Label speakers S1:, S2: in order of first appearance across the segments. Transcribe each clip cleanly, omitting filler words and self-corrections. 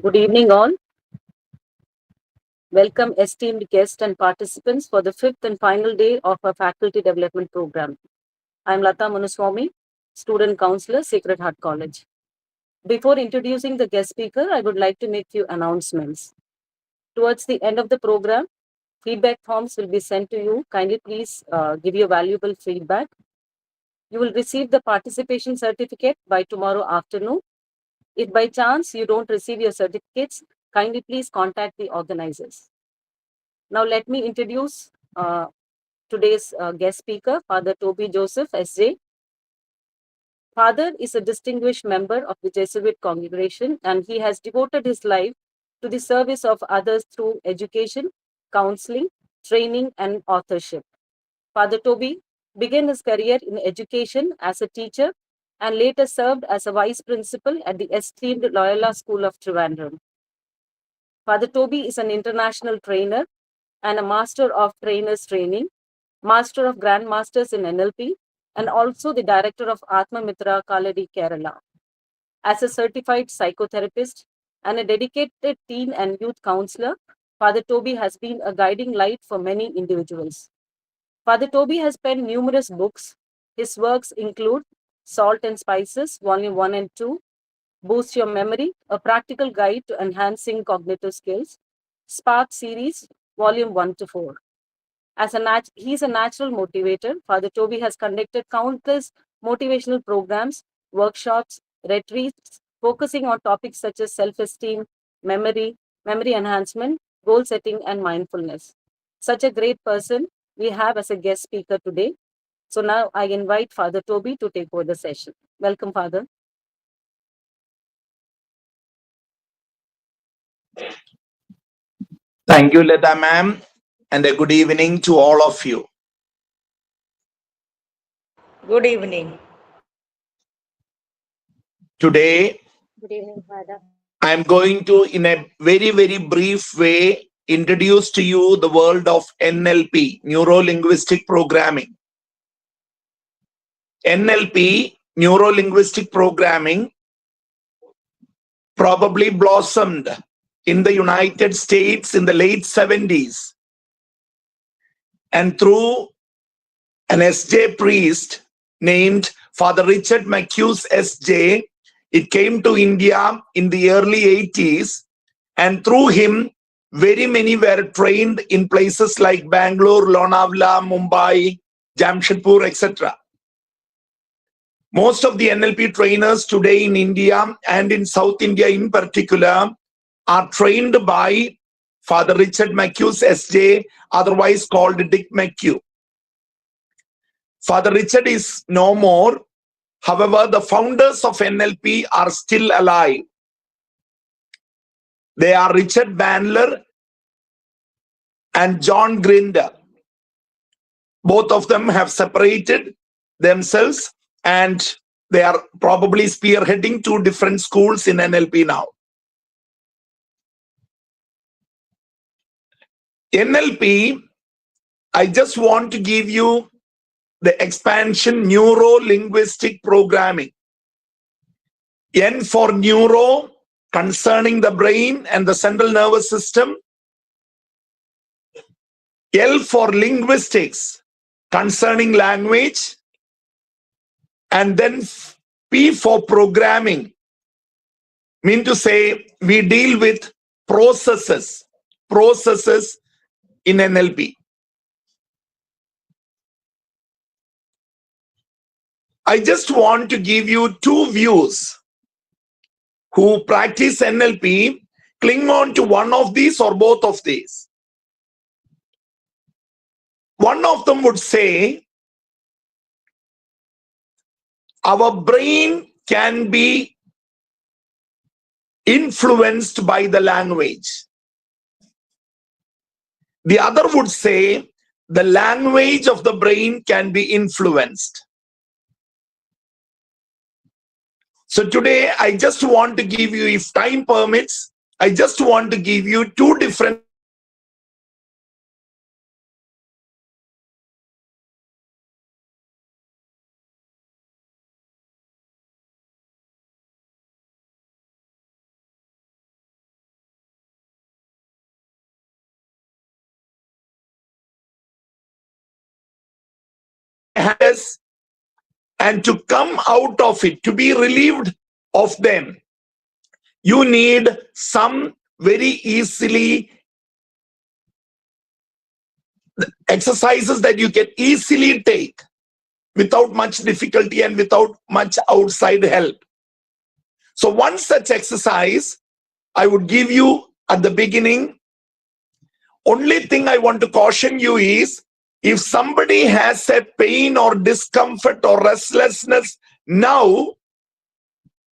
S1: Good evening, all. Welcome, esteemed guests and participants, for the fifth and final day of our faculty development program. I am Lata Manuswamy, student counselor, Sacred Heart College. Before introducing the guest speaker, I would like to make few announcements. Towards the end of the program, feedback forms will be sent to you. Kindly please give your valuable feedback. You will receive the participation certificate by tomorrow afternoon. If by chance you don't receive your certificates, kindly please contact the organizers. Now let me introduce today's guest speaker, Father Toby Joseph, S.J. Father is a distinguished member of the Jesuit congregation, and he has devoted his life to the service of others through education, counseling, training, and authorship. Father Toby began his career in education as a teacher and later served as a vice principal at the esteemed Loyola School of Trivandrum. Father Toby is an international trainer and a master of trainers training, master of grandmasters in NLP, and also the director of Atma Mitra Kaladi, Kerala. As a certified psychotherapist and a dedicated teen and youth counselor, Father Toby has been a guiding light for many individuals. Father Toby has penned numerous books. His works include Salt and Spices, Volume 1 and 2, Boost Your Memory, a practical guide to enhancing cognitive skills, Spark series, Volume 1 to 4. He's a natural motivator. Father Toby has conducted countless motivational programs, workshops, retreats, focusing on topics such as self-esteem, memory enhancement, goal setting, and mindfulness. Such a great person we have as a guest speaker today. So now I invite Father Toby to take over the session. Welcome, Father.
S2: Thank you, Lata ma'am, and a good evening to all of you.
S3: Good evening.
S2: Today,
S1: Good evening, Father.
S2: I am going to, in a very, very brief way, introduce to you the world of NLP, Neuro Linguistic Programming. NLP, Neuro Linguistic Programming, probably blossomed in the United States in the late 70s. And through an S.J. priest named Father Richard McHughes S.J., it came to India in the early 80s, and through him, very many were trained in places like Bangalore, Lonavala, Mumbai, Jamshedpur, etc. Most of the NLP trainers today in India and in South India in particular are trained by Father Richard McHughes S.J., otherwise called Dick McHugh. Father Richard is no more. However, the founders of NLP are still alive. They are Richard Bandler and John Grinder. Both of them have separated themselves and they are probably spearheading two different schools in NLP now. NLP, I just want to give you the expansion neuro-linguistic programming. N for neuro, concerning the brain and the central nervous system. L for linguistics, concerning language. And then P for programming, mean to say we deal with processes in NLP. I just want to give you two views. Who practice NLP, cling on to one of these or both of these. One of them would say, our brain can be influenced by the language. The other would say, the language of the brain can be influenced. So today, I just want to give you, if time permits, I just want to give you two different has, and to come out of it, to be relieved of them, you need some very easily exercises that you can easily take without much difficulty and without much outside help. So one such exercise I would give you at the beginning. Only thing I want to caution you is, if somebody has a pain or discomfort or restlessness now,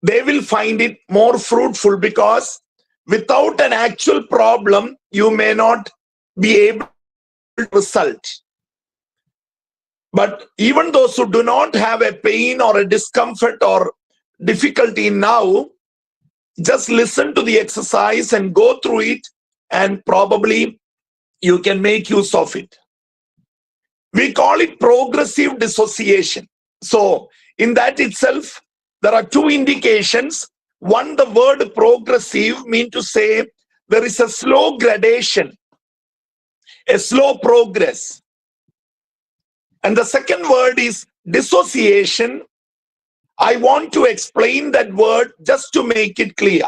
S2: they will find it more fruitful, because without an actual problem, you may not be able to result. But even those who do not have a pain or a discomfort or difficulty now, just listen to the exercise and go through it, and probably you can make use of it. We call it progressive dissociation. So in that itself, there are two indications. One, the word progressive means to say there is a slow gradation, a slow progress. And the second word is dissociation. I want to explain that word just to make it clear.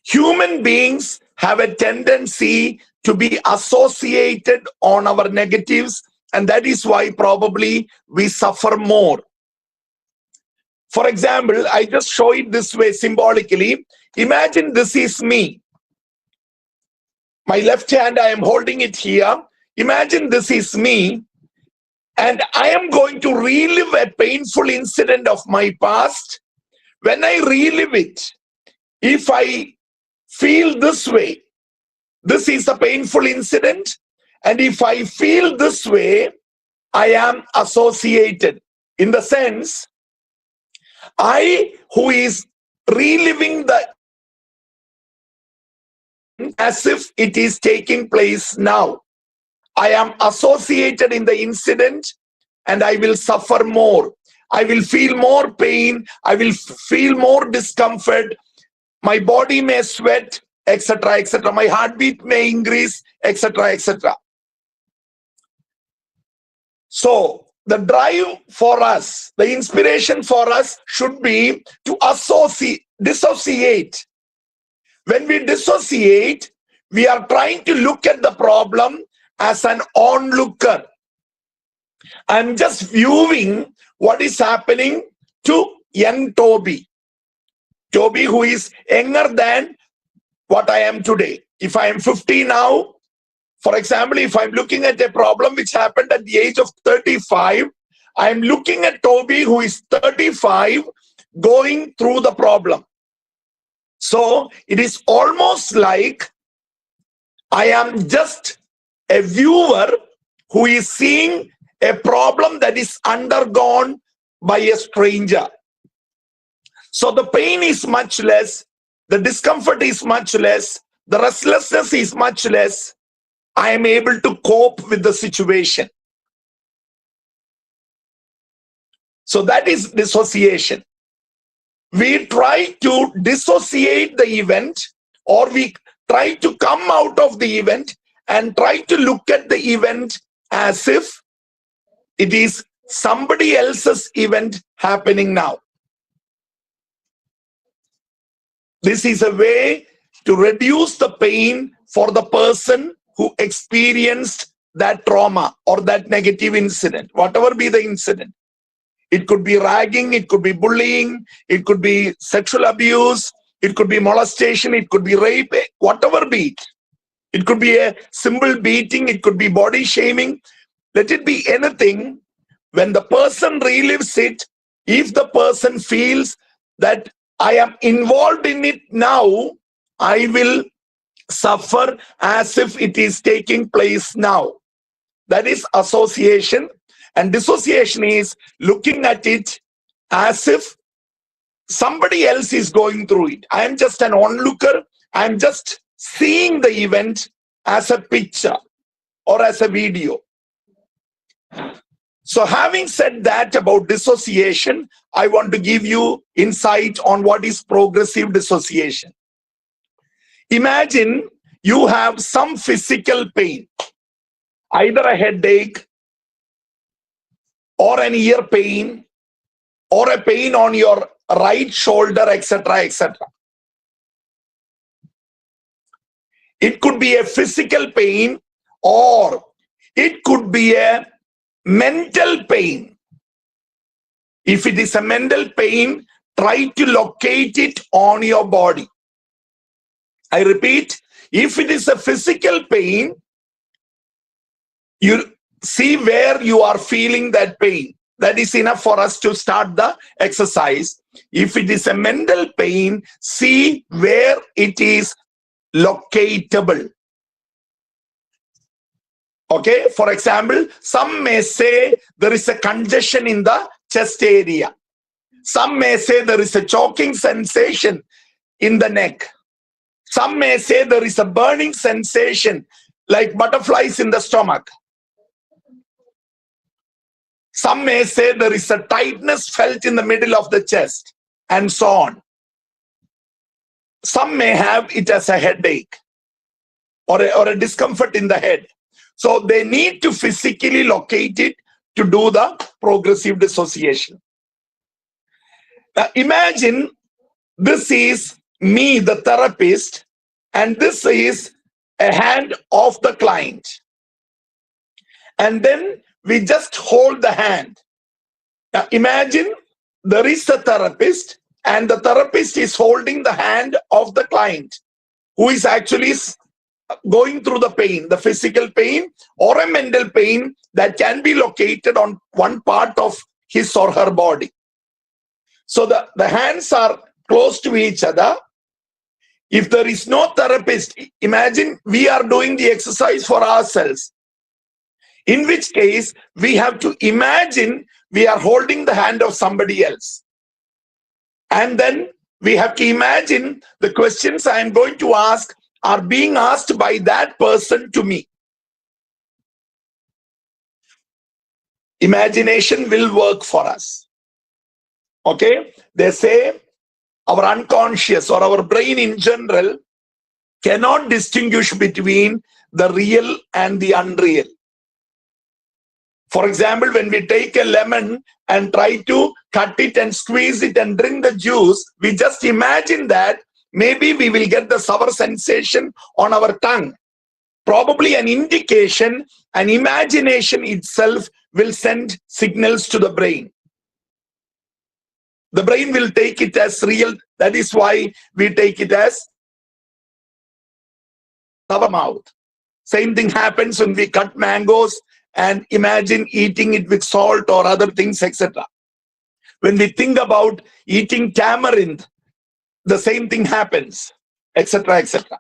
S2: Human beings have a tendency to be associated on our negatives, and that is why probably we suffer more. For example, I just show it this way symbolically. Imagine this is me. My left hand, I am holding it here. Imagine this is me, and I am going to relive a painful incident of my past. When I relive it, if I feel this way, this is a painful incident, and if I feel this way, I am associated. In the sense, I who is reliving the as if it is taking place now, I am associated in the incident, and I will suffer more. I will feel more pain. I will feel more discomfort. My body may sweat, etc., etc. My heartbeat may increase, etc., etc. So the drive for us, the inspiration for us should be to dissociate. When we dissociate, we are trying to look at the problem as an onlooker. I'm just viewing what is happening to young Toby. Toby, who is younger than what I am today. If I am 50 now, for example, if I'm looking at a problem which happened at the age of 35, I'm looking at Toby, who is 35, going through the problem. So it is almost like I am just a viewer who is seeing a problem that is undergone by a stranger. So the pain is much less, the discomfort is much less, the restlessness is much less. I am able to cope with the situation. So that is dissociation. We try to dissociate the event, or we try to come out of the event and try to look at the event as if it is somebody else's event happening now. This is a way to reduce the pain for the person who experienced that trauma or that negative incident, whatever be the incident. It could be ragging, it could be bullying, it could be sexual abuse, it could be molestation, it could be rape, whatever be it. It could be a simple beating, it could be body shaming. Let it be anything. When the person relives it, if the person feels that I am involved in it now, I will suffer as if it is taking place now. That is association. And dissociation is looking at it as if somebody else is going through it. I am just an onlooker. I am just seeing the event as a picture or as a video. So having said that about dissociation, I want to give you insight on what is progressive dissociation. Imagine you have some physical pain, either a headache, or an ear pain, or a pain on your right shoulder, etc., etc. It could be a physical pain, or it could be a mental pain. If it is a mental pain, try to locate it on your body. I repeat, if it is a physical pain, you see where you are feeling that pain. That is enough for us to start the exercise. If it is a mental pain, see where it is locatable. Okay, for example, some may say there is a congestion in the chest area. Some may say there is a choking sensation in the neck. Some may say there is a burning sensation like butterflies in the stomach. Some may say there is a tightness felt in the middle of the chest, and so on. Some may have it as a headache or a discomfort in the head. So they need to physically locate it to do the progressive dissociation. Now imagine this is me, the therapist, and this is a hand of the client. And then we just hold the hand. Now imagine there is a therapist, and the therapist is holding the hand of the client who is actually going through the pain, the physical pain or a mental pain that can be located on one part of his or her body. So the hands are close to each other. If there is no therapist, imagine we are doing the exercise for ourselves. In which case, we have to imagine we are holding the hand of somebody else. And then we have to imagine the questions I am going to ask are being asked by that person to me. Imagination will work for us. Okay? They say our unconscious or our brain in general cannot distinguish between the real and the unreal. For example, when we take a lemon and try to cut it and squeeze it and drink the juice, we just imagine that maybe we will get the sour sensation on our tongue. Probably an indication, an imagination itself will send signals to the brain. The brain will take it as real. That is why we take it as our mouth. Same thing happens when we cut mangoes and imagine eating it with salt or other things, etc. When we think about eating tamarind, the same thing happens, etc., etc.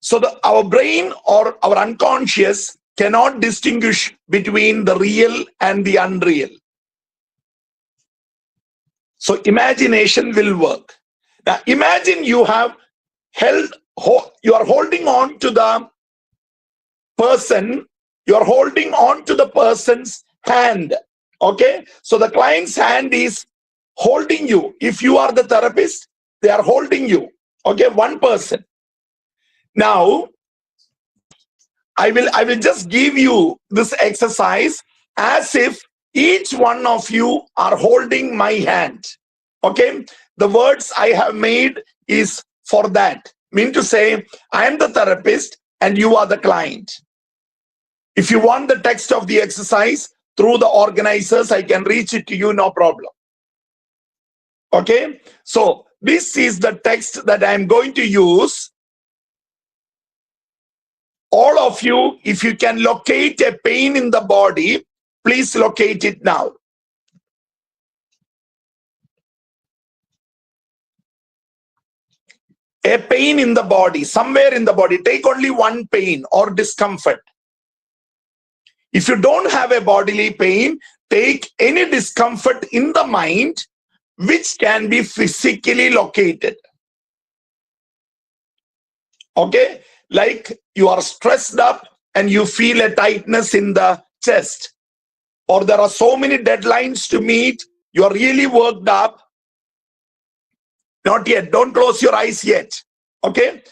S2: So our brain or our unconscious cannot distinguish between the real and the unreal. So imagination will work. Now imagine you are holding on to the person, you are holding on to the person's hand. Okay, so the client's hand is holding you. If you are the therapist, they are holding you. Okay, one person. Now I will just give you this exercise as if each one of you are holding my hand. Okay, the words I have made is for that. Mean to say, I am the therapist and you are the client. If you want the text of the exercise through the organizers, I can reach it to you, no problem. Okay, so this is the text that I am going to use. All of you, if you can locate a pain in the body, please locate it now. A pain in the body, somewhere in the body. Take only one pain or discomfort. If you don't have a bodily pain, take any discomfort in the mind which can be physically located. Okay, like you are stressed up and you feel a tightness in the chest, or there are so many deadlines to meet, you are really worked up. Not yet, don't close your eyes yet. Okay,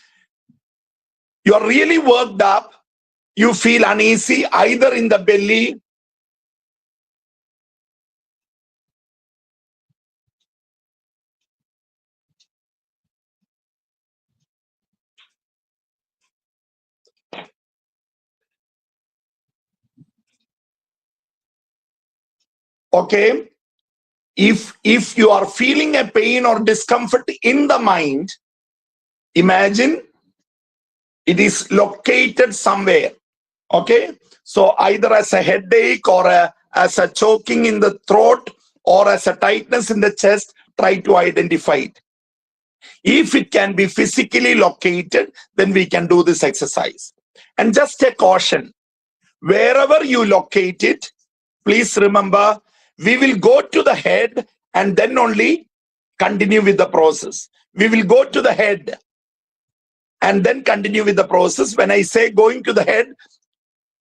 S2: you are really worked up, you feel uneasy either in the belly Okay. If you are feeling a pain or discomfort in the mind, imagine it is located somewhere. Okay. So either as a headache or as a choking in the throat or as a tightness in the chest, try to identify it. If it can be physically located, then we can do this exercise. And just a caution, wherever you locate it, please remember, we will go to the head and then only continue with the process. We will go to the head and then continue with the process. When I say going to the head,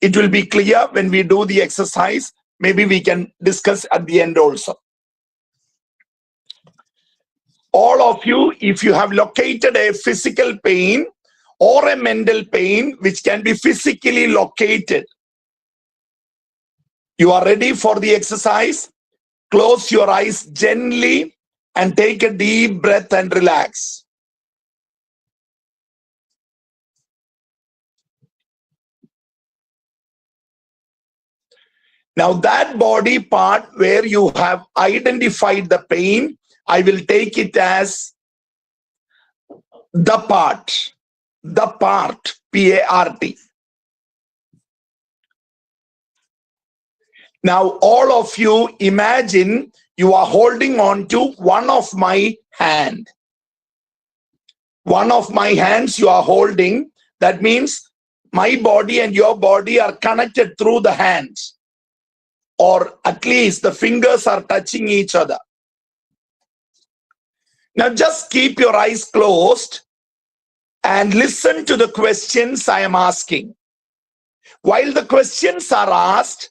S2: it will be clear when we do the exercise. Maybe we can discuss at the end also. All of you, if you have located a physical pain or a mental pain which can be physically located, you are ready for the exercise. Close your eyes gently and take a deep breath and relax. Now that body part where you have identified the pain, I will take it as the part, P-A-R-T. Now all of you imagine you are holding on to one of my hand. One of my hands you are holding. That means my body and your body are connected through the hands. Or at least the fingers are touching each other. Now just keep your eyes closed and listen to the questions I am asking. While the questions are asked,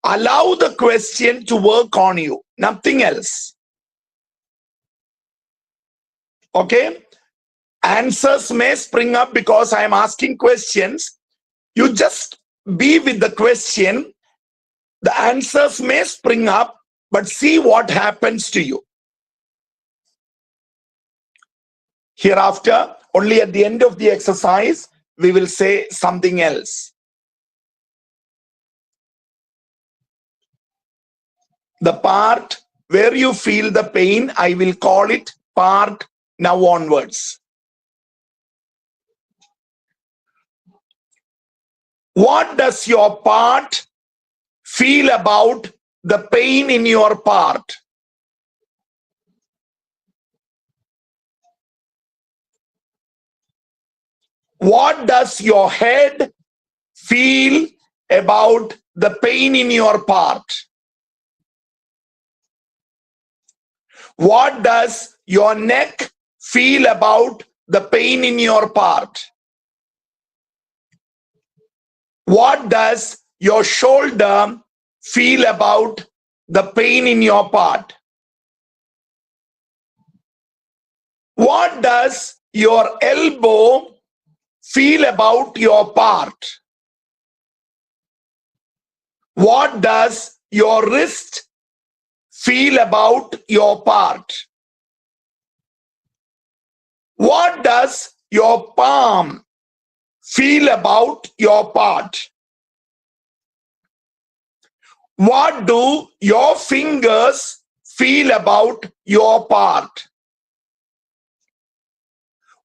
S2: allow the question to work on you, nothing else. Okay? Answers may spring up because I am asking questions. You just be with the question. The answers may spring up, but see what happens to you. Hereafter, only at the end of the exercise, we will say something else. The part where you feel the pain, I will call it part now onwards. What does your part feel about the pain in your part? What does your head feel about the pain in your part? What does your neck feel about the pain in your part? What does your shoulder feel about the pain in your part? What does your elbow feel about your part? What does your wrist feel about your part? What does your palm feel about your part? What do your fingers feel about your part?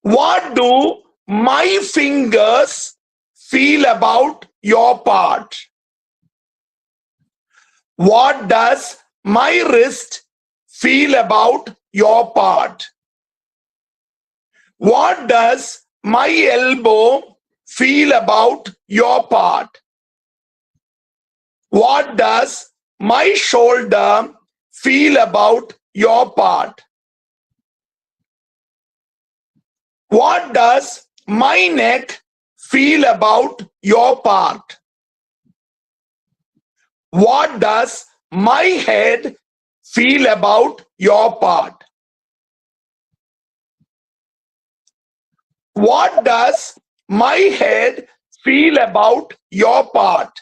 S2: What do my fingers feel about your part? What does my wrist feel about your part? What does my elbow feel about your part? What does my shoulder feel about your part? What does my neck feel about your part? What does my head feel about your part? What does my head feel about your part?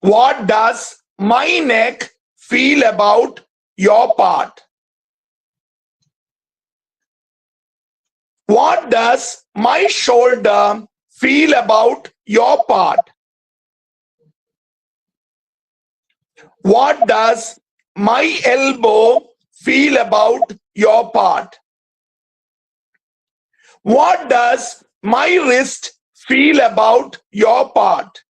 S2: What does my neck feel about your part? What does my shoulder feel about your part? What does my elbow feel about your part? What does my wrist feel about your part?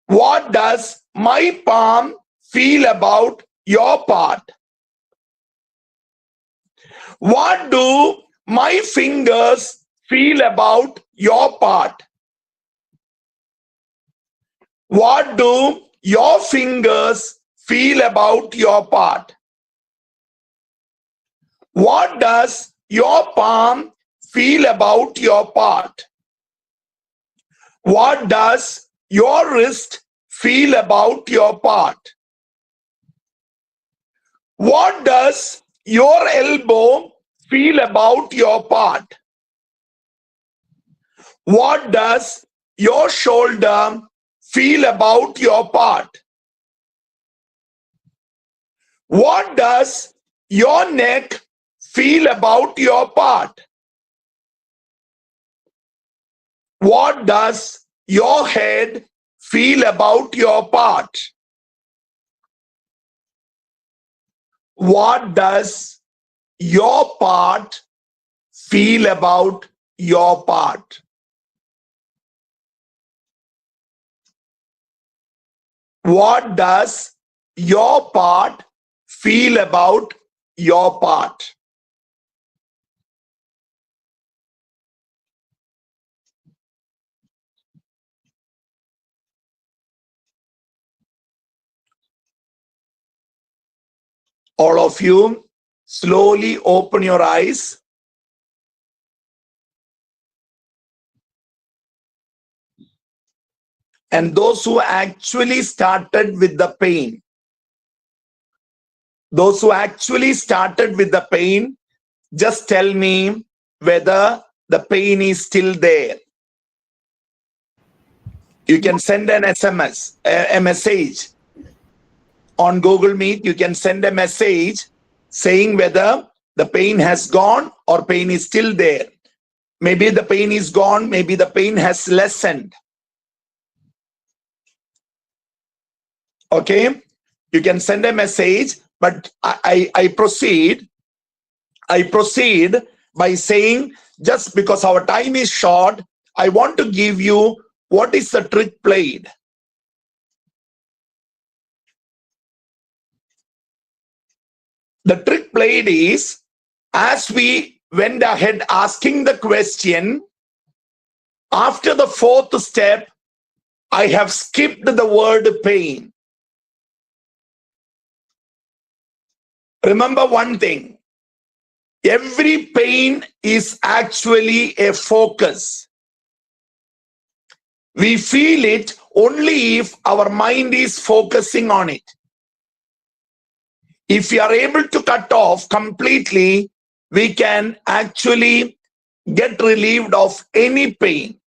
S2: What does my palm feel about your part? What do my fingers feel about your part? What do your fingers feel about your part? What does your palm feel about your part? What does your wrist feel about your part? What does your elbow feel about your part? What does your shoulder feel about your part? What does your neck feel about your part? What does your head feel about your part? What does your part feel about your part? What does your part feel about your part? All of you, slowly open your eyes. And those who actually started with the pain, just tell me whether the pain is still there. You can send an SMS, a message on Google Meet. You can send a message saying whether the pain has gone or pain is still there. Maybe the pain is gone, maybe the pain has lessened. Okay, you can send a message, but I proceed by saying, just because our time is short, I want to give you what is the trick played. The trick played is, as we went ahead asking the question, after the fourth step, I have skipped the word pain. Remember one thing, every pain is actually a focus. We feel it only if our mind is focusing on it. If we are able to cut off completely, we can actually get relieved of any pain.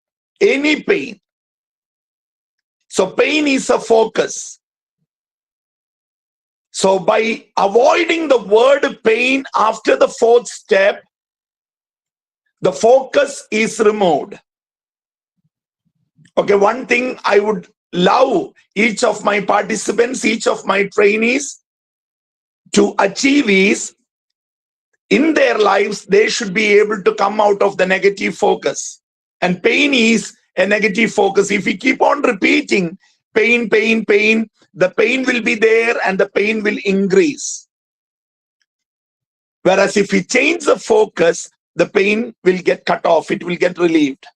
S2: So pain is a focus. So by avoiding the word pain after the fourth step, the focus is removed. Okay, one thing I would love each of my participants, each of my trainees to achieve is, in their lives, they should be able to come out of the negative focus. And pain is a negative focus. If we keep on repeating pain, the pain will be there and the pain will increase. Whereas if we change the focus, the pain will get cut off, it will get relieved.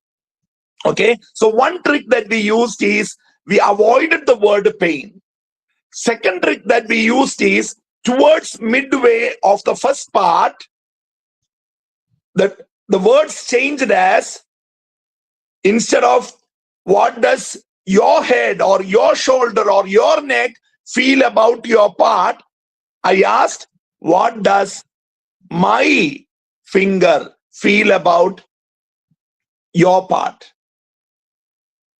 S2: Okay, so one trick that we used is, we avoided the word pain. Second trick that we used is, towards midway of the first part, that the words changed as, instead of what does your head or your shoulder or your neck feel about your part, I asked, what does my finger feel about your part?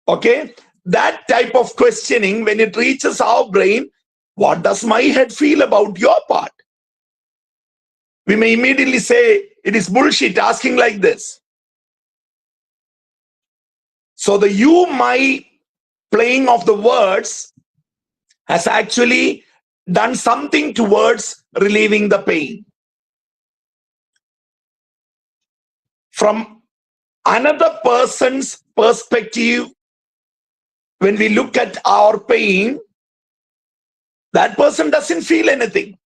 S2: Okay, that type of questioning, when it reaches our brain, what does my head feel about your part? We may immediately say it is bullshit asking like this. So the you, my playing of the words has actually done something towards relieving the pain. From another person's perspective, when we look at our pain, that person doesn't feel anything.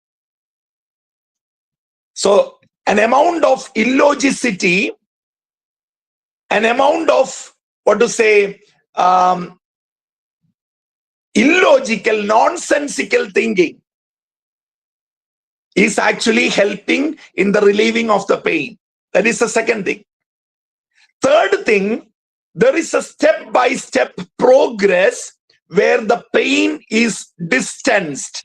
S2: So an amount of illogicity, an amount of, illogical, nonsensical thinking is actually helping in the relieving of the pain. That is the second thing. Third thing, there is a step-by-step progress where the pain is distanced.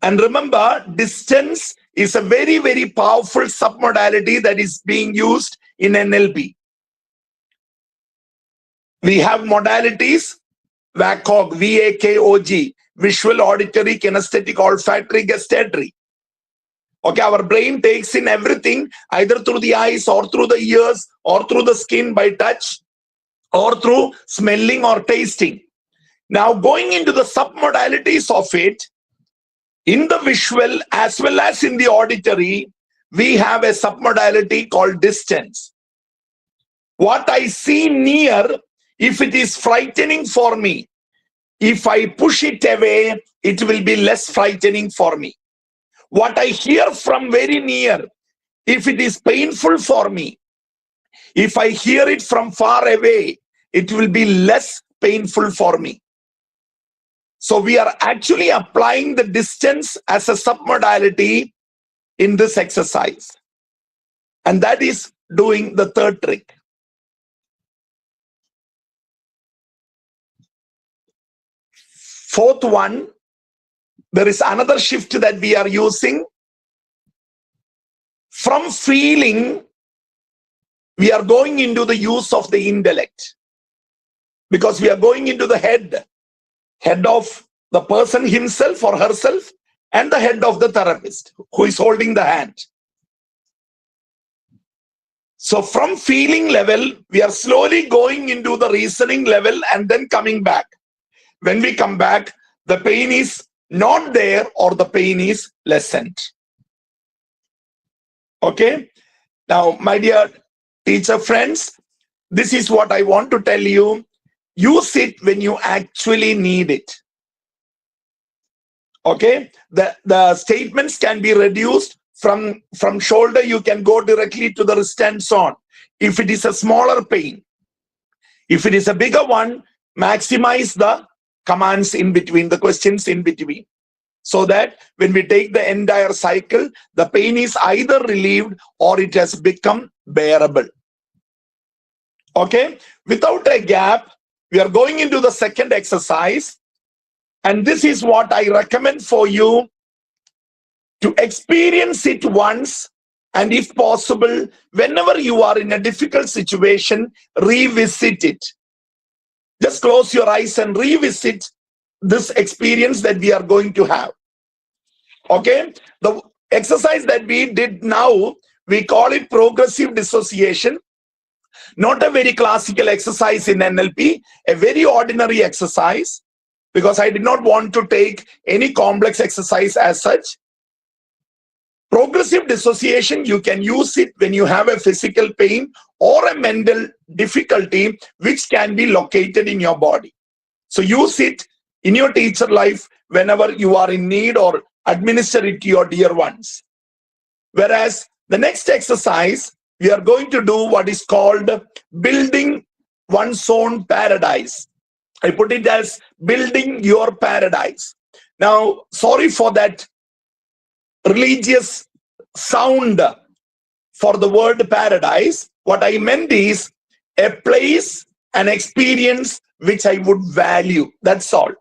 S2: And remember, distance is a very, very powerful submodality that is being used in NLP. We have modalities, VACOG, VAKOG, visual, auditory, kinesthetic, olfactory, gustatory. Okay, our brain takes in everything either through the eyes or through the ears or through the skin by touch or through smelling or tasting. Now, going into the submodalities of it, in the visual as well as in the auditory, we have a submodality called distance. What I see near, if it is frightening for me, if I push it away, it will be less frightening for me. What I hear from very near, if it is painful for me, if I hear it from far away, it will be less painful for me. So we are actually applying the distance as a submodality in this exercise. And that is doing the third trick. Fourth one, there is another shift that we are using. From feeling, we are going into the use of the intellect. Because we are going into the head of the person himself or herself, and the head of the therapist who is holding the hand. So from feeling level, we are slowly going into the reasoning level and then coming back. When we come back, the pain is not there or the pain is lessened. Okay? Now, my dear teacher friends, this is what I want to tell you. Use it when you actually need it. Okay? The statements can be reduced from shoulder. You can go directly to the wrist and so on. If it is a smaller pain, if it is a bigger one, maximize the commands in between, the questions in between, so that when we take the entire cycle, the pain is either relieved or it has become bearable. Okay? Without a gap, we are going into the second exercise. And this is what I recommend for you to experience it once. And if possible, whenever you are in a difficult situation, revisit it. Just close your eyes and revisit this experience that we are going to have. Okay? The exercise that we did now, we call it progressive dissociation. Not a very classical exercise in NLP, a very ordinary exercise, because I did not want to take any complex exercise as such. Progressive dissociation, you can use it when you have a physical pain or a mental difficulty which can be located in your body. So use it in your teacher life whenever you are in need, or administer it to your dear ones. Whereas the next exercise, we are going to do what is called building one's own paradise. I put it as building your paradise. Now, sorry for that religious sound for the word paradise. What I meant is a place, an experience which I would value. That's all.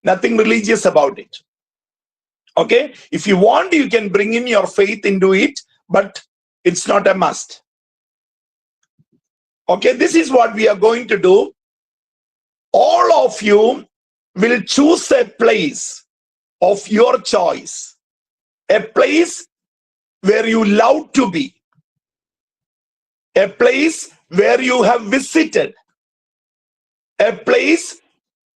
S2: Nothing religious about it. Okay? If you want, you can bring in your faith into it, but it's not a must. Okay? This is what we are going to do. All of you will choose a place of your choice. A place where you love to be. A place where you have visited. A place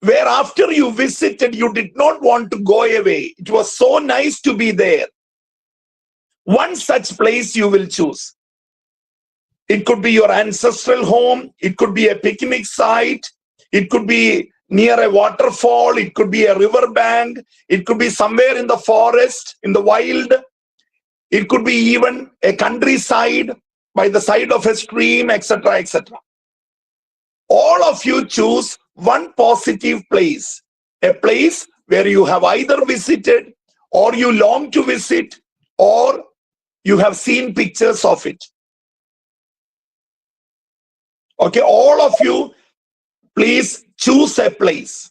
S2: where after you visited, you did not want to go away. It was so nice to be there. One such place you will choose. It could be your ancestral home. It could be a picnic site. It could be near a waterfall. It could be a river bank. It could be somewhere in the forest, in the wild. It could be even a countryside by the side of a stream, etc., etc. All of you choose one positive place, a place where you have either visited or you long to visit or you have seen pictures of it. Okay, all of you, please choose a place.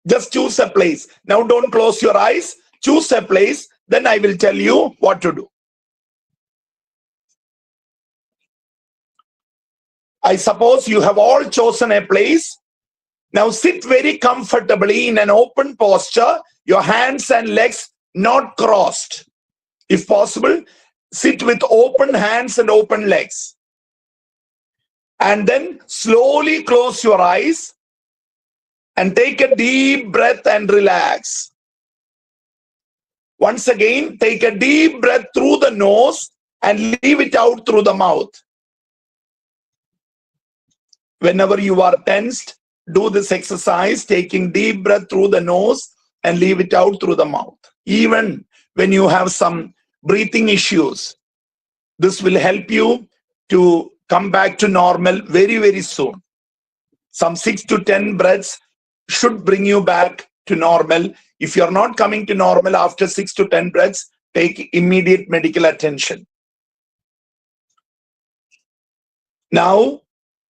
S2: Just choose a place. Now don't close your eyes. Choose a place. Then I will tell you what to do. I suppose you have all chosen a place. Now sit very comfortably in an open posture, your hands and legs not crossed. If possible, sit with open hands and open legs. And then slowly close your eyes and take a deep breath and relax. Once again, take a deep breath through the nose and leave it out through the mouth. Whenever you are tensed, do this exercise, taking deep breath through the nose and leave it out through the mouth. Even when you have some breathing issues, this will help you to come back to normal very, very soon. Some 6 to 10 breaths should bring you back to normal. If you're not coming to normal after 6 to 10 breaths, take immediate medical attention. Now,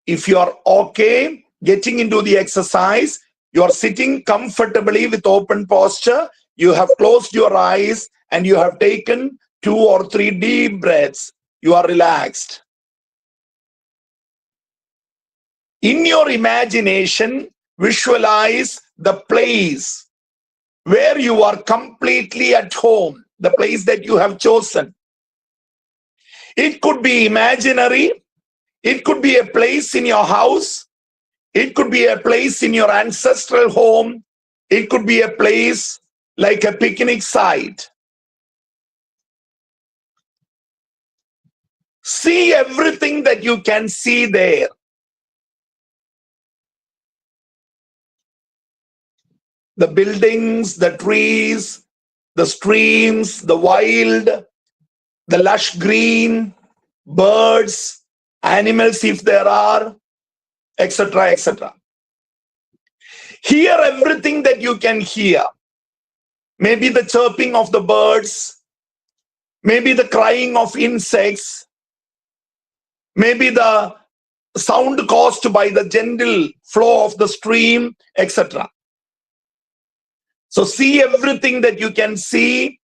S2: if you're okay getting into the exercise, you're sitting comfortably with open posture, you have closed your eyes and you have taken 2 or 3 deep breaths, you are relaxed. In your imagination, visualize the place where you are completely at home, the place that you have chosen. It could be imaginary. It could be a place in your house. It could be a place in your ancestral home. It could be a place like a picnic site. See everything that you can see there. The buildings, the trees, the streams, the wild, the lush green, birds, animals if there are, etc., etc. Hear everything that you can hear. Maybe the chirping of the birds, maybe the crying of insects, maybe the sound caused by the gentle flow of the stream, etc. So see everything that you can see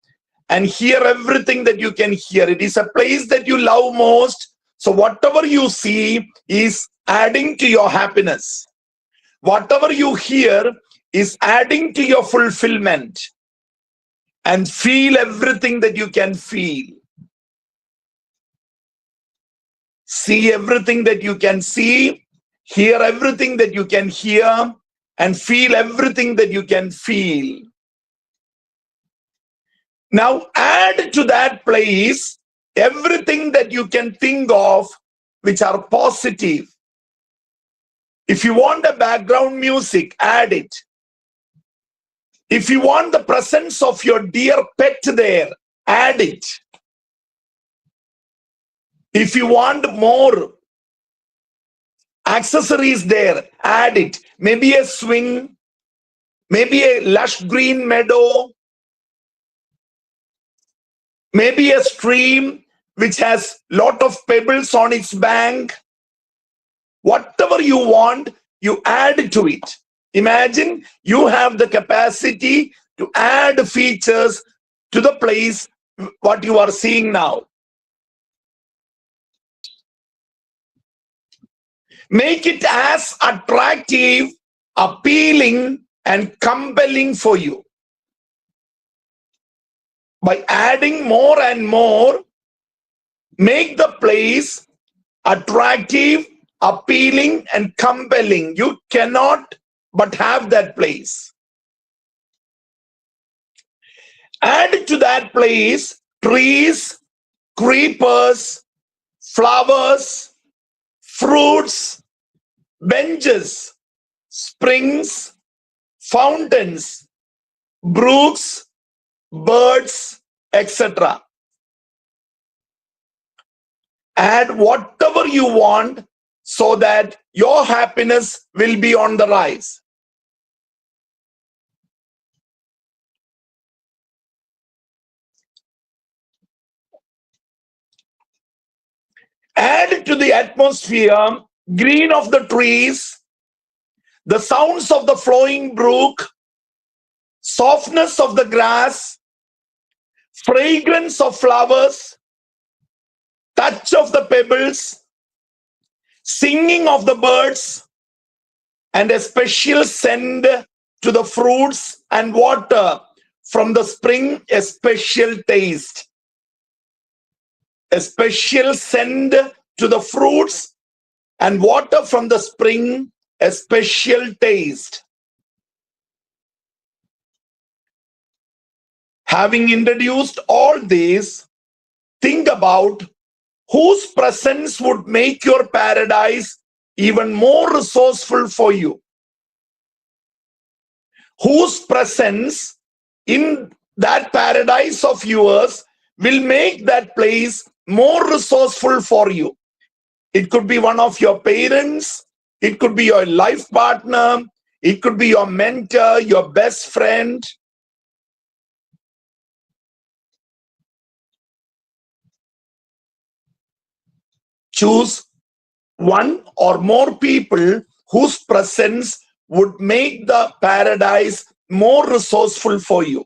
S2: and hear everything that you can hear. It is a place that you love most. So whatever you see is adding to your happiness. Whatever you hear is adding to your fulfillment. And feel everything that you can feel. See everything that you can see, hear everything that you can hear, and feel everything that you can feel. Now add to that place everything that you can think of which are positive. If you want a background music, add it. If you want the presence of your dear pet there, add it. If you want more accessories there, add it. Maybe a swing, maybe a lush green meadow, maybe a stream which has lot of pebbles on its bank. Whatever you want, you add to it. Imagine you have the capacity to add features to the place what you are seeing now. Make it as attractive, appealing, and compelling for you. By adding more and more, make the place attractive, appealing, and compelling. You cannot but have that place. Add to that place trees, creepers, flowers, fruits, benches, springs, fountains, brooks, birds, etc. Add whatever you want so that your happiness will be on the rise. Add to the atmosphere green of the trees, the sounds of the flowing brook, softness of the grass, fragrance of flowers, touch of the pebbles, singing of the birds, and a special scent to the fruits and water from the spring, a special taste. A special scent to the fruits and water from the spring, a special taste. Having introduced all these, think about whose presence would make your paradise even more resourceful for you. Whose presence in that paradise of yours will make that place more resourceful for you. It could be one of your parents, it could be your life partner, it could be your mentor, your best friend. Choose one or more people whose presence would make the paradise more resourceful for you.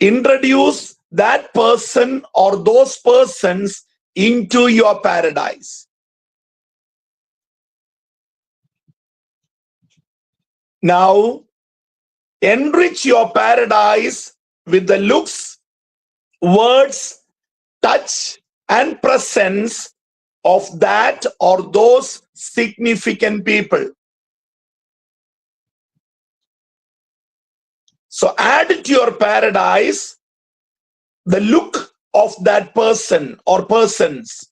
S2: Introduce that person or those persons into your paradise. Now, enrich your paradise with the looks, words, touch, and presence of that or those significant people. So add to your paradise the look of that person or persons,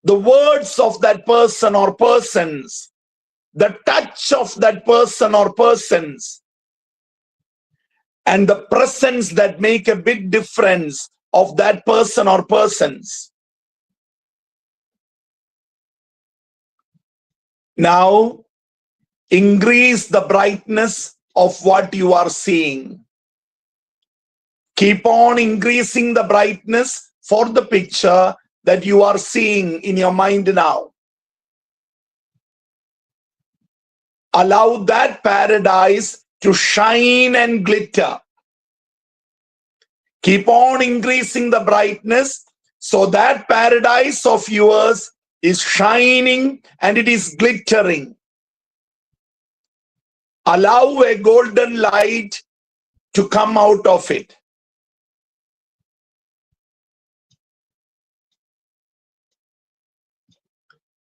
S2: the words of that person or persons, the touch of that person or persons, and the presence that make a big difference of that person or persons. Now, increase the brightness of what you are seeing. Keep on increasing the brightness for the picture that you are seeing in your mind now. Allow that paradise to shine and glitter. Keep on increasing the brightness so that paradise of yours is shining and it is glittering. Allow a golden light to come out of it.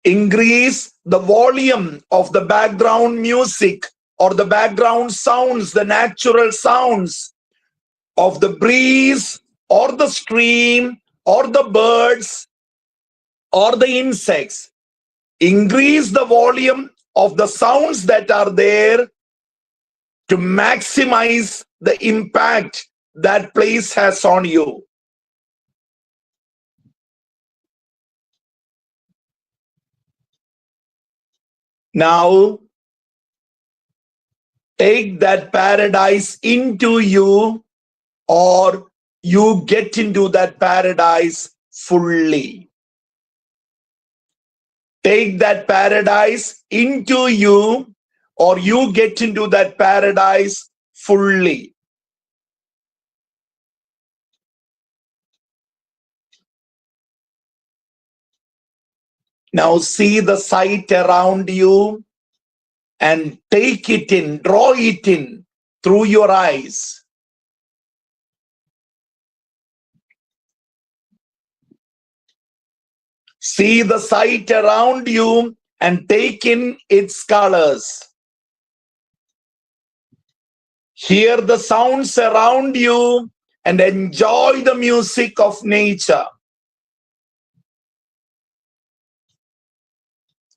S2: Increase the volume of the background music or the background sounds, the natural sounds of the breeze or the stream or the birds or the insects. Increase the volume of the sounds that are there to maximize the impact that place has on you. Now, take that paradise into you, or you get into that paradise fully. Take that paradise into you, or you get into that paradise fully. Now see the sight around you and take it in, draw it in through your eyes. See the sight around you and take in its colors. Hear the sounds around you and enjoy the music of nature.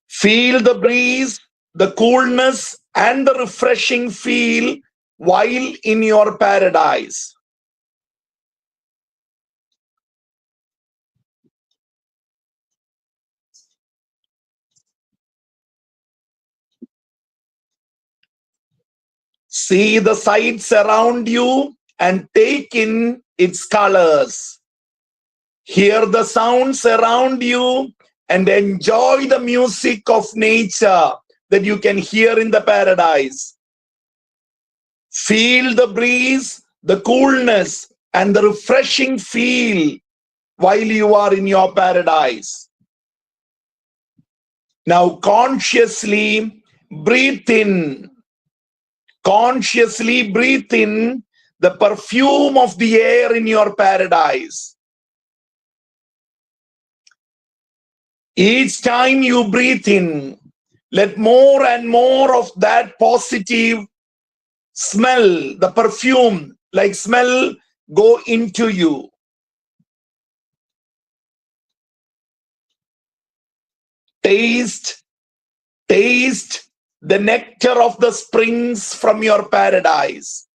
S2: Feel the breeze, the coolness, and the refreshing feel while in your paradise. See the sights around you and take in its colors. Hear the sounds around you and enjoy the music of nature that you can hear in the paradise. Feel the breeze, the coolness, and the refreshing feel while you are in your paradise. Now consciously breathe in. Consciously breathe in the perfume of the air in your paradise. Each time you breathe in, let more and more of that positive smell, the perfume like smell, go into you. Taste the nectar of the springs from your paradise.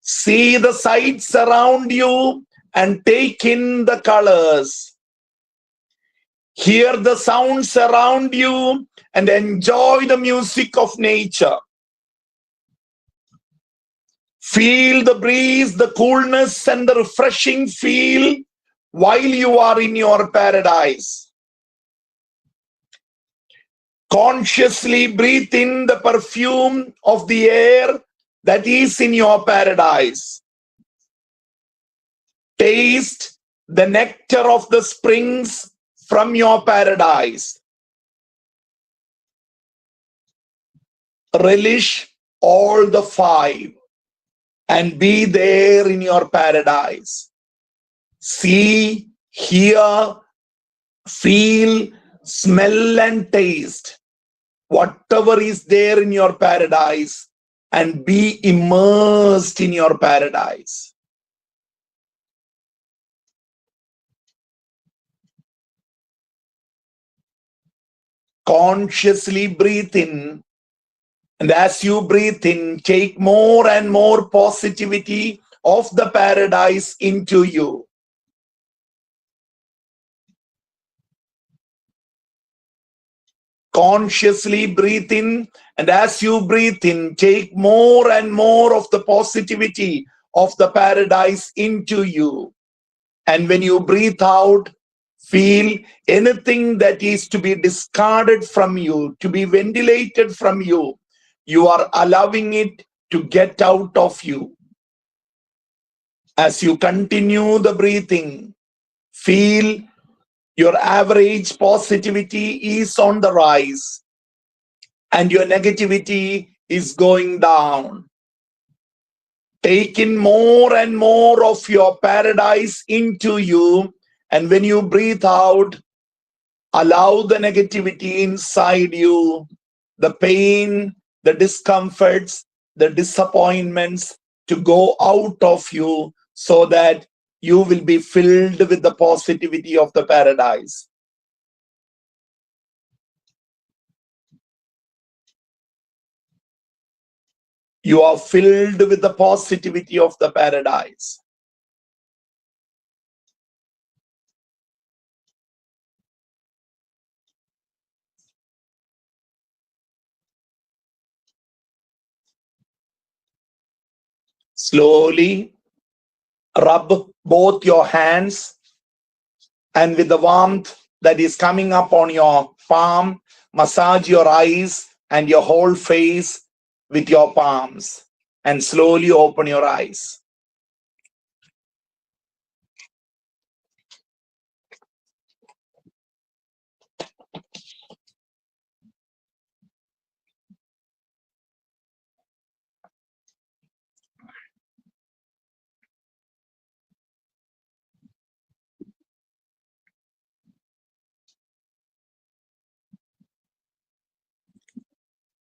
S2: See the sights around you and take in the colors. Hear the sounds around you and enjoy the music of nature. Feel the breeze, the coolness, and the refreshing feel while you are in your paradise. Consciously breathe in the perfume of the air that is in your paradise. Taste the nectar of the springs from your paradise. Relish all the five and be there in your paradise. See, hear, feel, smell, and taste whatever is there in your paradise and be immersed in your paradise. Consciously breathe in, and as you breathe in, take more and more positivity of the paradise into you. Consciously breathe in, and as you breathe in, take more and more of the positivity of the paradise into you. And when you breathe out, feel anything that is to be discarded from you, to be ventilated from you, you are allowing it to get out of you. As you continue the breathing, feel your average positivity is on the rise and your negativity is going down. Take in more and more of your paradise into you, and when you breathe out, allow the negativity inside you, the pain, the discomforts, the disappointments to go out of you so that you will be filled with the positivity of the paradise. You are filled with the positivity of the paradise. Slowly rub both your hands, and with the warmth that is coming up on your palm, massage your eyes and your whole face with your palms, and slowly open your eyes.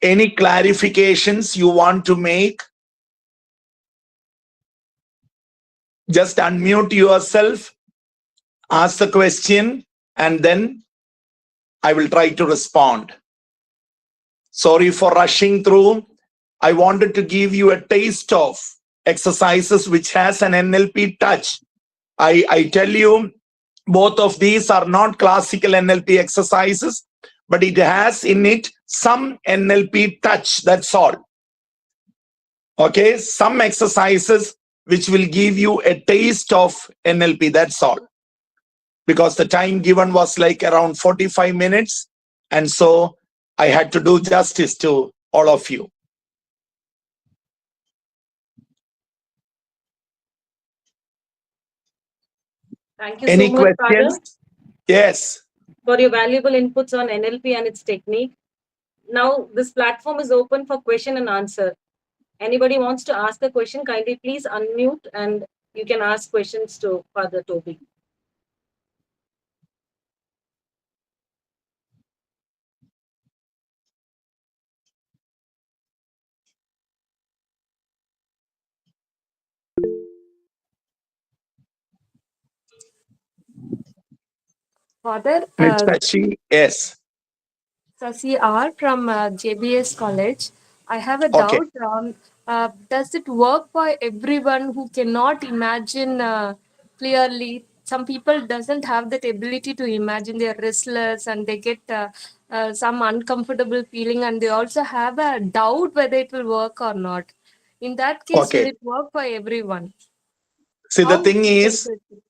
S2: Any clarifications you want to make? Just unmute yourself, ask the question, and then I will try to respond. Sorry for rushing through. I wanted to give you a taste of exercises which has an NLP touch. I tell you, both of these are not classical NLP exercises, but it has in it some NLP touch, that's all. Okay, some exercises which will give you a taste of NLP, that's all. Because the time given was like around 45 minutes. And so I had to do justice to all of you.
S1: Thank you
S2: Any
S1: so much, Father,
S2: questions? Yes.
S1: for your valuable inputs on NLP and its technique. Now, this platform is open for question and answer. Anybody wants to ask a question, kindly please unmute and you can ask questions to Father Toby.
S4: Father,
S2: Shashi, yes.
S4: Sasi R from JBS College. I have a
S2: Okay.
S4: doubt. Does it work for everyone who cannot imagine clearly? Some people doesn't have that ability to imagine. They're restless and they get some uncomfortable feeling, and they also have a doubt whether it will work or not. In that case, will
S2: Okay.
S4: it work for everyone?
S2: See, the
S4: How
S2: thing
S4: we can
S2: is,
S4: proceed?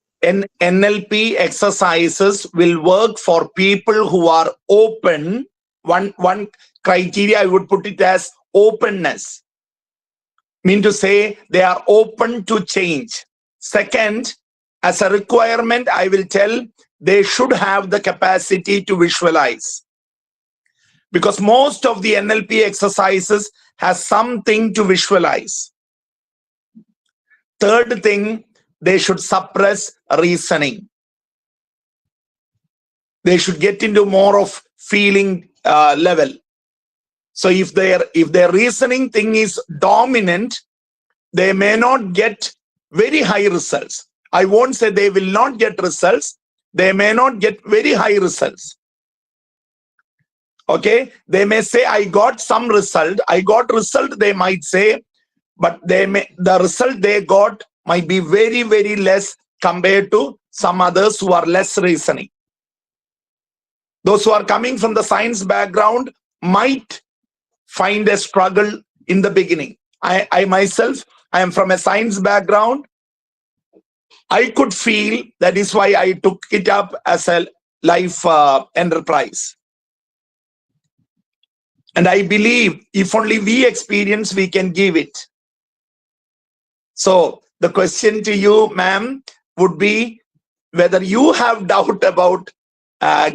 S2: NLP exercises will work for people who are open. One criteria I would put it as openness. Mean to say they are open to change. Second, as a requirement, I will tell they should have the capacity to visualize. Because most of the NLP exercises has something to visualize. Third thing, they should suppress reasoning. They should get into more of feeling level. So if their reasoning thing is dominant, they may not get very high results. I won't say they will not get results. They may not get very high results. Okay, they may say I got some result. I got result, they might say, but the result they got might be very, very less compared to some others who are less reasoning. Those who are coming from the science background might find a struggle in the beginning. I myself, I am from a science background. I could feel that is why I took it up as a life enterprise. And I believe if only we experience, we can give it. So the question to you, ma'am, would be whether you have doubt about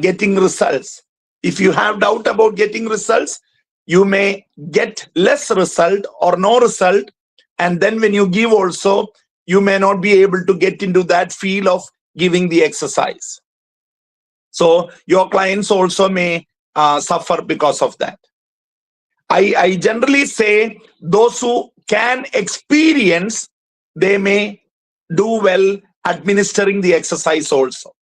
S2: getting results. If you have doubt about getting results, you may get less result or no result. And then when you give also, you may not be able to get into that feel of giving the exercise. So your clients also may suffer because of that. I generally say those who can experience, they may do well administering the exercise also.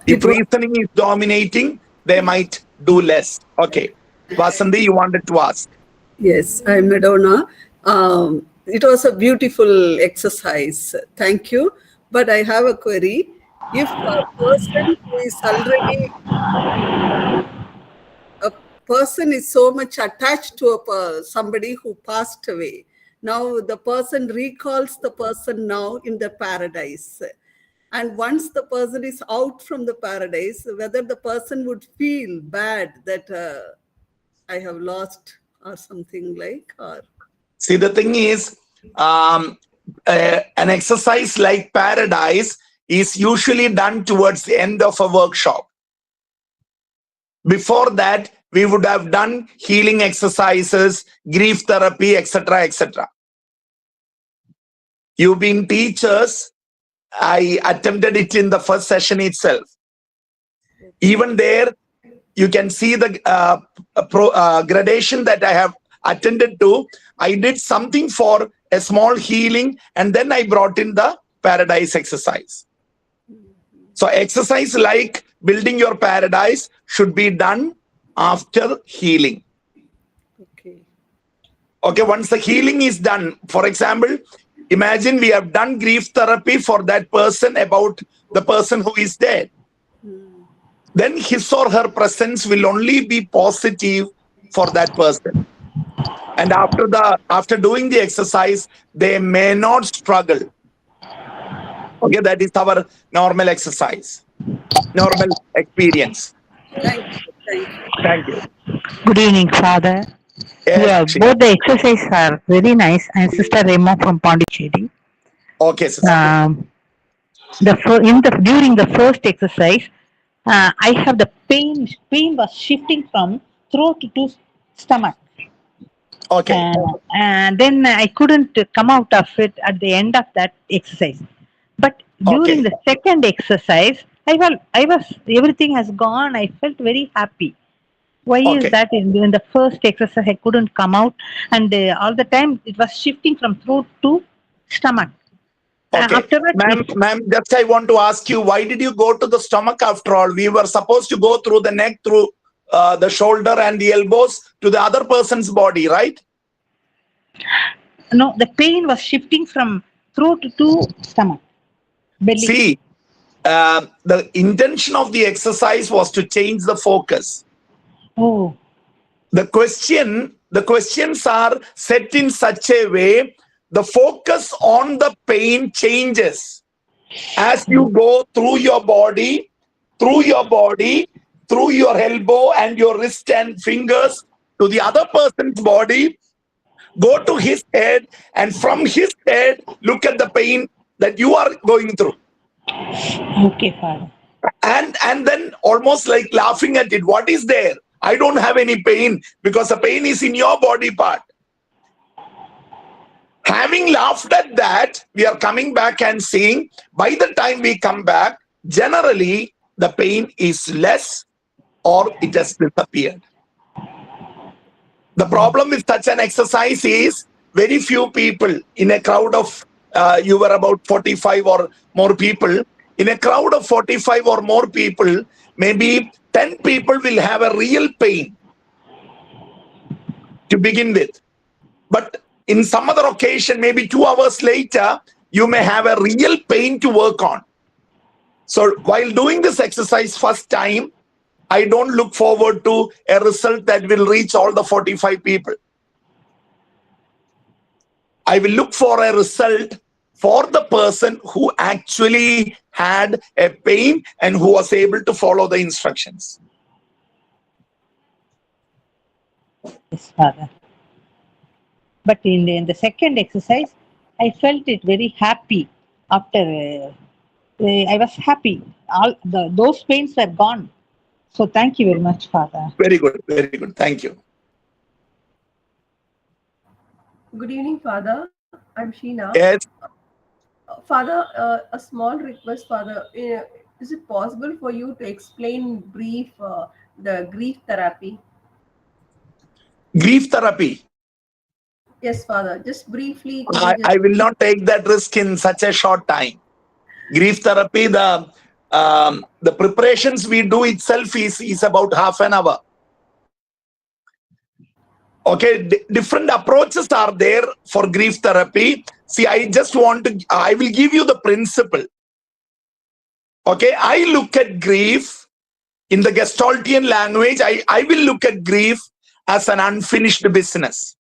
S2: If reasoning is dominating, they might do less. Okay. Vasanthi, you wanted to ask.
S5: Yes, I'm Madonna. It was a beautiful exercise. Thank you. But I have a query. If a person who is already, a person is so much attached to somebody who passed away, now the person recalls the person now in the paradise. And once the person is out from the paradise, whether the person would feel bad that I have lost or something like, or
S2: See, the thing is, an exercise like paradise is usually done towards the end of a workshop. Before that, we would have done healing exercises, grief therapy, etc., etc. You being teachers, I attempted it in the first session itself. Even there, you can see the gradation that I have attended to. I did something for a small healing, and then I brought in the paradise exercise. So exercise like building your paradise should be done after healing.
S5: Okay.
S2: Okay, once the healing is done, for example, imagine we have done grief therapy for that person about the person who is dead. Then his or her presence will only be positive for that person. And after doing the exercise, they may not struggle. Okay, that is our normal exercise, normal experience.
S5: Thank you. Thank you.
S2: Thank you.
S6: Good evening, Father.
S2: Yes,
S6: Yeah, both the exercises are very nice. And Sister Remo from Pondicherry.
S2: okay, sister.
S6: During the first exercise, I have the pain. Pain was shifting from throat to stomach.
S2: Okay.
S6: And then I couldn't come out of it at the end of that exercise. But during the second exercise, I was everything has gone. I felt very happy. Why is
S2: Okay.
S6: that? In the first exercise, I couldn't come out, and all the time it was shifting from throat to stomach.
S2: Okay.
S6: Afterwards,
S2: Ma'am, just I want to ask you, why did you go to the stomach after all? We were supposed to go through the neck, through the shoulder and the elbows to the other person's body, right?
S6: no, the pain was shifting from throat to stomach, belly.
S2: See, the intention of the exercise was to change the focus.
S6: Oh,
S2: The questions are set in such a way, the focus on the pain changes as you go through your body, through your elbow and your wrist and fingers to the other person's body, go to his head, and from his head, look at the pain that you are going through.
S6: okay, Father.
S2: And then almost like laughing at it. What is there? I don't have any pain because the pain is in your body part. Having laughed at that, we are coming back and seeing, by the time we come back, generally the pain is less or it has disappeared. The problem with such an exercise is very few people in a crowd of, you were about 45 or more people. In a crowd of 45 or more people, maybe 10 people will have a real pain to begin with. But in some other occasion, maybe 2 hours later, you may have a real pain to work on. So while doing this exercise first time, I don't look forward to a result that will reach all the 45 people. I will look for a result for the person who actually had a pain and who was able to follow the instructions.
S6: Yes, Father. But in the second exercise, I felt it very happy. After I was happy. Those pains were gone. So thank you very much, Father.
S2: Very good, very good. Thank you.
S7: Good evening, Father. I'm Sheena.
S2: Yes.
S7: Father, a small request, Father. Is it possible for you to explain brief the grief therapy?
S2: Grief therapy.
S7: Yes, Father. Just briefly.
S2: I will not take that risk in such a short time. Grief therapy, the preparations we do itself is about half an hour. Okay, different approaches are there for grief therapy. See, I will give you the principle. Okay, I look at grief in the Gestaltian language. I will look at grief as an unfinished business.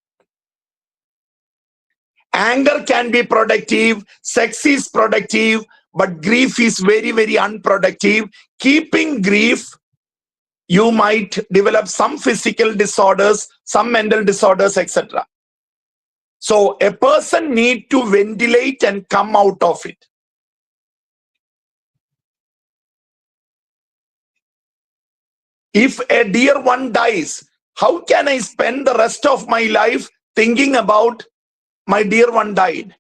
S2: Anger can be productive, sex is productive, but grief is very, very unproductive. Keeping grief, you might develop some physical disorders, some mental disorders, etc. So a person needs to ventilate and come out of it. If a dear one dies, how can I spend the rest of my life thinking about my dear one died?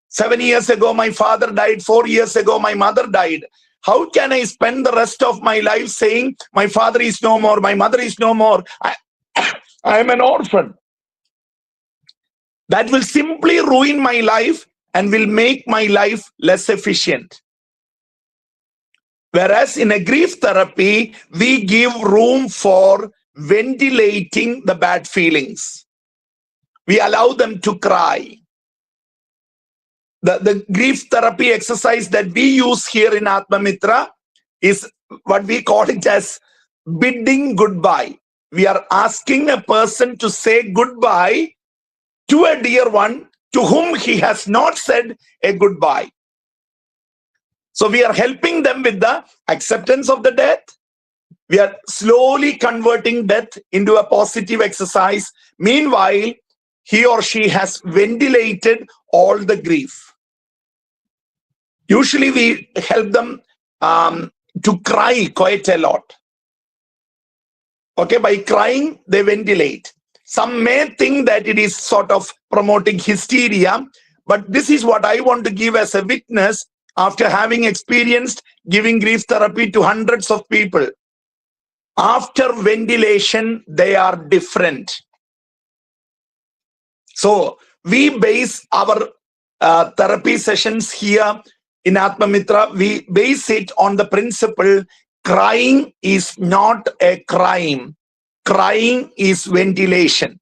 S2: 7 years ago, my father died. 4 years ago, my mother died. How can I spend the rest of my life saying my father is no more, my mother is no more, I am an orphan? That will simply ruin my life and will make my life less efficient. Whereas in a grief therapy, we give room for ventilating the bad feelings. We allow them to cry. The grief therapy exercise that we use here in Atma Mitra is what we call it as bidding goodbye. We are asking a person to say goodbye to a dear one to whom he has not said a goodbye. So we are helping them with the acceptance of the death. We are slowly converting death into a positive exercise. Meanwhile, he or she has ventilated all the grief. Usually we help them to cry quite a lot. Okay, by crying, they ventilate. Some may think that it is sort of promoting hysteria, but this is what I want to give as a witness after having experienced giving grief therapy to hundreds of people. After ventilation, they are different. So we base our therapy sessions here in Atma Mitra, we base it on the principle crying is not a crime. Crying is ventilation.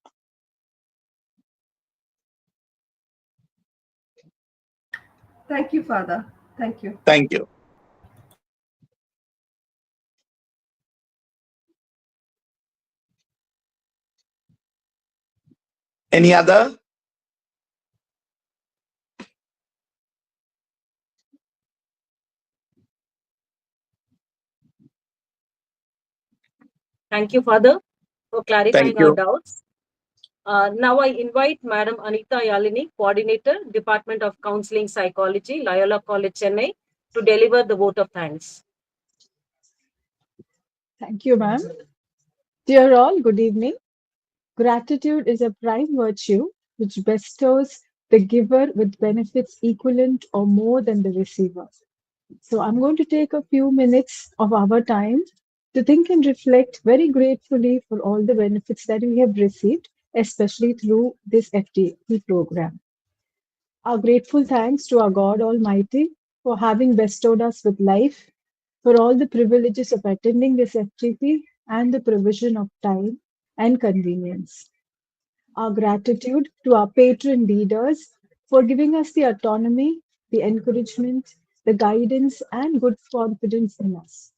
S7: Thank you, Father. Thank you.
S2: Thank you. Any other?
S1: Thank you, Father, for clarifying
S2: Thank
S1: our
S2: you.
S1: doubts. Now I invite Madam Anita Yalini, Coordinator, Department of Counseling Psychology, Loyola College, Chennai, to deliver the vote of thanks.
S8: Thank you, ma'am. Dear all, good evening. Gratitude is a prime virtue which bestows the giver with benefits equivalent or more than the receiver. So I'm going to take a few minutes of our time to think and reflect very gratefully for all the benefits that we have received, especially through this FTP program. Our grateful thanks to our God Almighty for having bestowed us with life, for all the privileges of attending this FTP and the provision of time and convenience. Our gratitude to our patron leaders for giving us the autonomy, the encouragement, the guidance, and good confidence in us.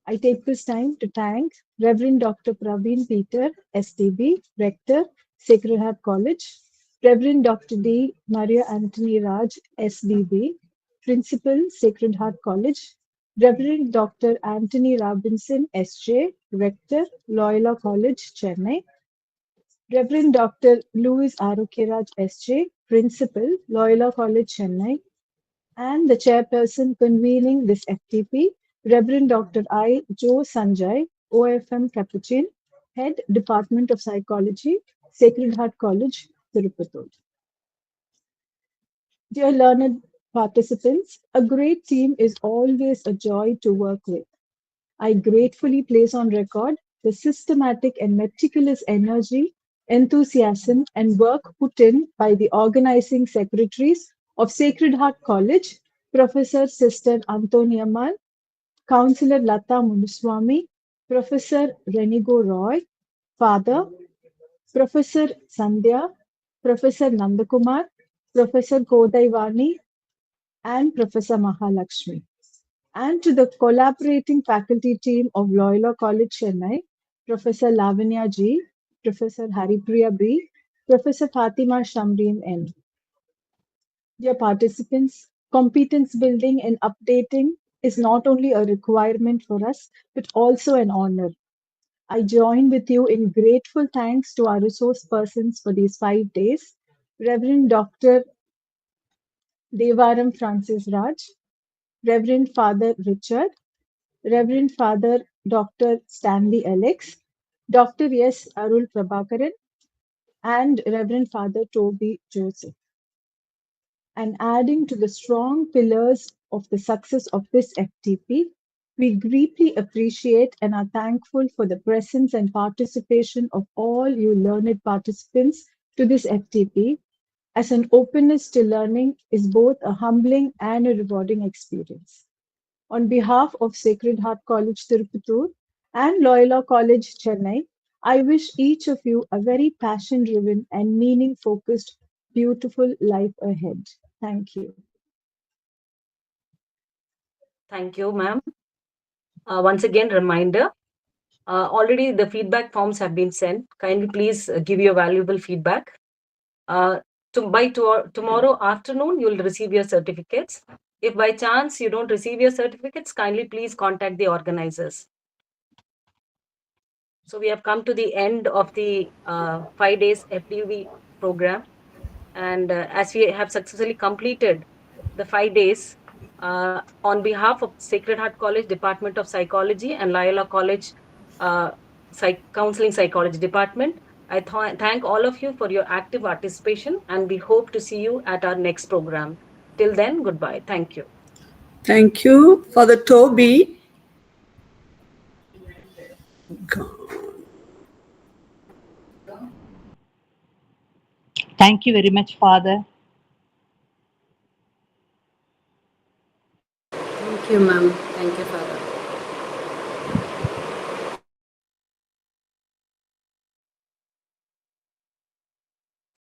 S8: I take this time to thank Reverend Dr. Praveen Peter, STB, Rector, Sacred Heart College, Reverend Dr. D. Maria Anthony Raj, SDB, Principal, Sacred Heart College, Reverend Dr. Anthony Robinson, SJ, Rector, Loyola College, Chennai, Reverend Dr. Louis Arukiraj, SJ, Principal, Loyola College, Chennai, and the chairperson convening this FTP, Reverend Dr. I. Joe Sanjay, OFM Capuchin, Head Department of Psychology, Sacred Heart College, Tirupattur. Dear learned participants, a great team is always a joy to work with. I gratefully place on record the systematic and meticulous energy, enthusiasm, and work put in by the organizing secretaries of Sacred Heart College, Professor Sister Antonia Mal, Counselor Lata Munuswamy, Professor Renigo Roy, Father, Professor Sandhya, Professor Nandakumar, Professor Kodaivani, and Professor Mahalakshmi, and to the collaborating faculty team of Loyola College, Chennai, Professor Lavanya G, Professor Haripriya B, Professor Fatima Shamreen N. Dear participants, competence building and updating is not only a requirement for us, but also an honor. I join with you in grateful thanks to our resource persons for these 5 days, Reverend Dr. Devaram Francis Raj, Reverend Father Richard, Reverend Father Dr. Stanley Alex, Dr. S. Arul Prabhakaran, and Reverend Father Toby Joseph. And adding to the strong pillars of the success of this FTP. We greatly appreciate and are thankful for the presence and participation of all you learned participants to this FTP, as an openness to learning is both a humbling and a rewarding experience. On behalf of Sacred Heart College, Tirupattur, and Loyola College, Chennai, I wish each of you a very passion-driven and meaning-focused, beautiful life ahead. Thank you.
S1: Thank you, ma'am. Once again, reminder, already the feedback forms have been sent. Kindly please give your valuable feedback. By tomorrow afternoon, you will receive your certificates. If by chance you don't receive your certificates, kindly please contact the organizers. So we have come to the end of the 5 days FDV program. And as we have successfully completed the 5 days, on behalf of Sacred Heart College Department of Psychology and Loyola College Counseling Psychology Department, I thank all of you for your active participation, and we hope to see you at our next program. Till then, goodbye. Thank you.
S5: Thank you. Father Toby.
S6: Thank you very much, Father.
S1: Thank you, ma'am. Thank you, Father.